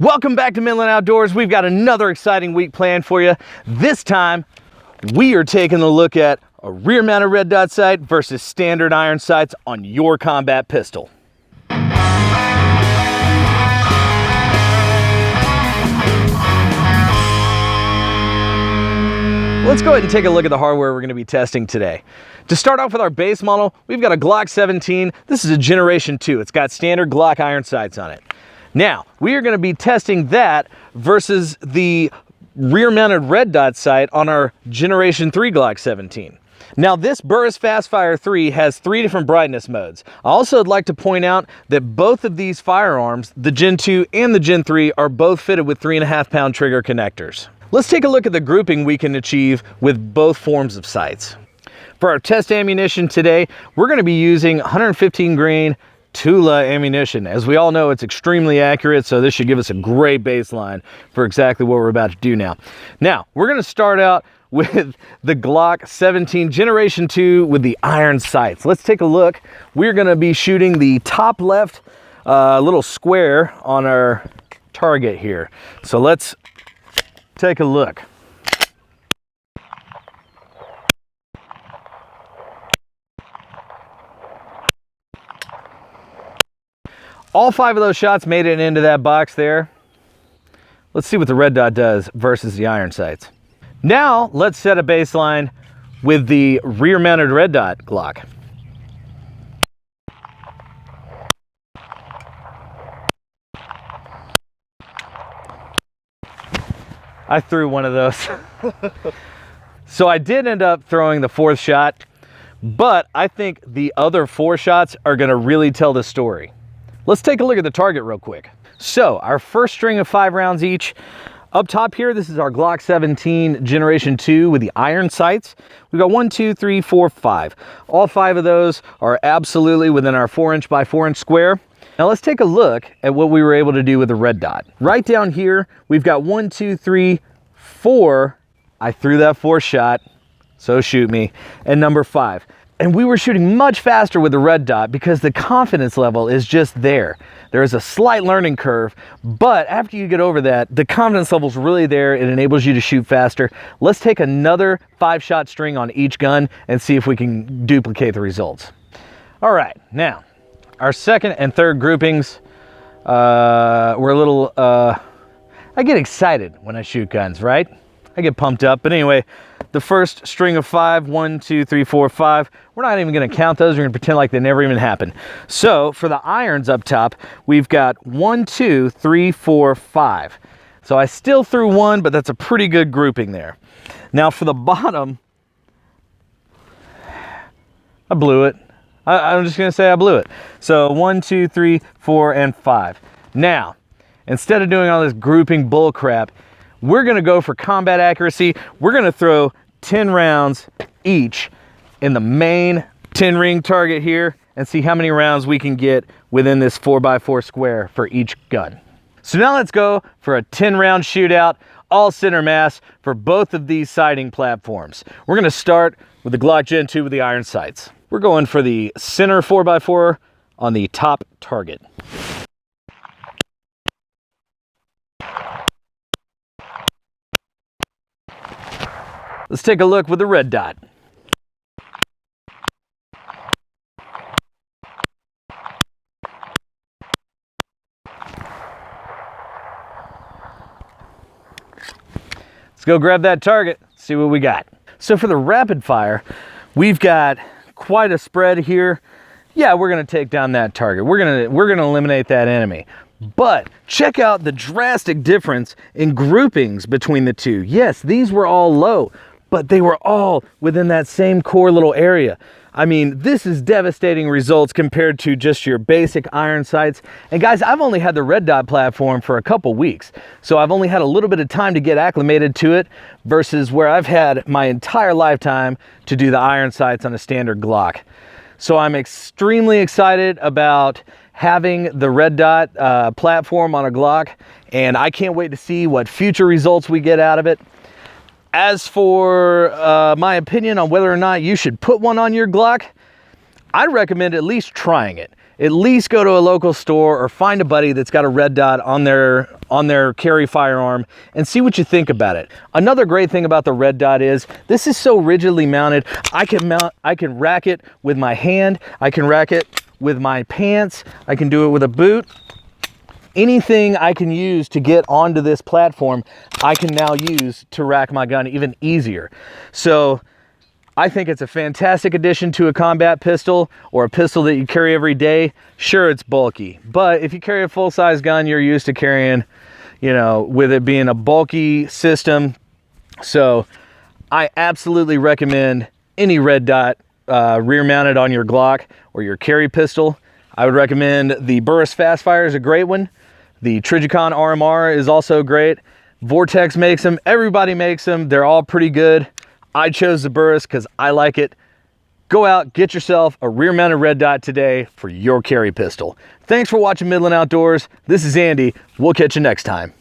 Welcome back to Midland Outdoors. We've got another exciting week planned for you. This time, we are taking a look at a rear-mounted red dot sight versus standard iron sights on your combat pistol. Let's go ahead and take a look at the hardware we're going to be testing today. To start off with our base model, we've got a Glock 17. This is a Generation 2. It's got standard Glock iron sights on it. Now, we are going to be testing that versus the rear-mounted red dot sight on our Generation 3 Glock 17. Now, this Burris Fastfire 3 has 3 different brightness modes. I also would like to point out that both of these firearms, the Gen 2 and the Gen 3, are both fitted with 3.5-pound trigger connectors. Let's take a look at the grouping we can achieve with both forms of sights. For our test ammunition today, we're going to be using 115 grain Tula ammunition. As we all know, it's extremely accurate, so this should give us a great baseline for exactly what we're about to do now. Now, we're going to start out with the Glock 17 Generation 2 with the iron sights. Let's take a look. We're going to be shooting the top left little square on our target here. So let's take a look. All 5 of those shots made it into that box there. Let's see what the red dot does versus the iron sights. Now, let's set a baseline with the rear-mounted red dot Glock. I threw one of those. So I did end up throwing the 4th shot, but I think the other 4 shots are gonna really tell the story. Let's take a look at the target real quick. So our first string of 5 rounds each. Up top here, this is our Glock 17 Generation 2 with the iron sights. We've got 1, 2, 3, 4, 5. All 5 of those are absolutely within our 4-inch by 4-inch square. Now let's take a look at what we were able to do with the red dot. Right down here, we've got 1, 2, 3, 4. I threw that 4th shot, so shoot me. And number 5. And we were shooting much faster with the red dot because the confidence level is just there. There is a slight learning curve, but after you get over that, the confidence level is really there. It enables you to shoot faster. Let's take another 5-shot string on each gun and see if we can duplicate the results. All right, now, our second and third groupings were a little, I get excited when I shoot guns, right? I get pumped up, but anyway, the first string of 5, 1, 2, 3, 4, 5, we're not even gonna count those. We're gonna pretend like they never even happened. So for the irons up top, we've got 1, 2, 3, 4, 5. So I still threw 1, but that's a pretty good grouping there. Now for the bottom, I blew it. I'm just gonna say I blew it. So 1, 2, 3, 4, and 5. Now, instead of doing all this grouping bull crap, we're gonna go for combat accuracy. We're gonna throw 10 rounds each in the main 10 ring target here and see how many rounds we can get within this 4x4 square for each gun. So now let's go for a 10 round shootout, all center mass for both of these sighting platforms. We're gonna start with the Glock Gen 2 with the iron sights. We're going for the center 4x4 on the top target. Let's take a look with the red dot. Let's go grab that target, see what we got. So for the rapid fire, we've got quite a spread here. Yeah, we're gonna take down that target. We're gonna eliminate that enemy. But check out the drastic difference in groupings between the two. Yes, these were all low, but they were all within that same core little area. I mean, this is devastating results compared to just your basic iron sights. And guys, I've only had the red dot platform for a couple weeks, so I've only had a little bit of time to get acclimated to it versus where I've had my entire lifetime to do the iron sights on a standard Glock. So I'm extremely excited about having the red dot platform on a Glock, and I can't wait to see what future results we get out of it. As for my opinion on whether or not you should put one on your Glock, I'd recommend at least trying it. at least go to a local store or find a buddy that's got a red dot on their carry firearm and see what you think about it. Another great thing about the red dot is this is so rigidly mounted. I can rack it with my hand, I can rack it with my pants, I can do it with a boot. Anything I can use to get onto this platform, I can now use to rack my gun even easier. So I think it's a fantastic addition to a combat pistol or a pistol that you carry every day. Sure, it's bulky, but if you carry a full-size gun, you're used to carrying, you know, with it being a bulky system. So I absolutely recommend any red dot rear mounted on your Glock or your carry pistol. I would recommend the Burris Fastfire is a great one. The Trijicon RMR is also great. Vortex makes them, everybody makes them. They're all pretty good. I chose the Burris because I like it. Go out, get yourself a rear mounted red dot today for your carry pistol. Thanks for watching Midland Outdoors. This is Andy. We'll catch you next time.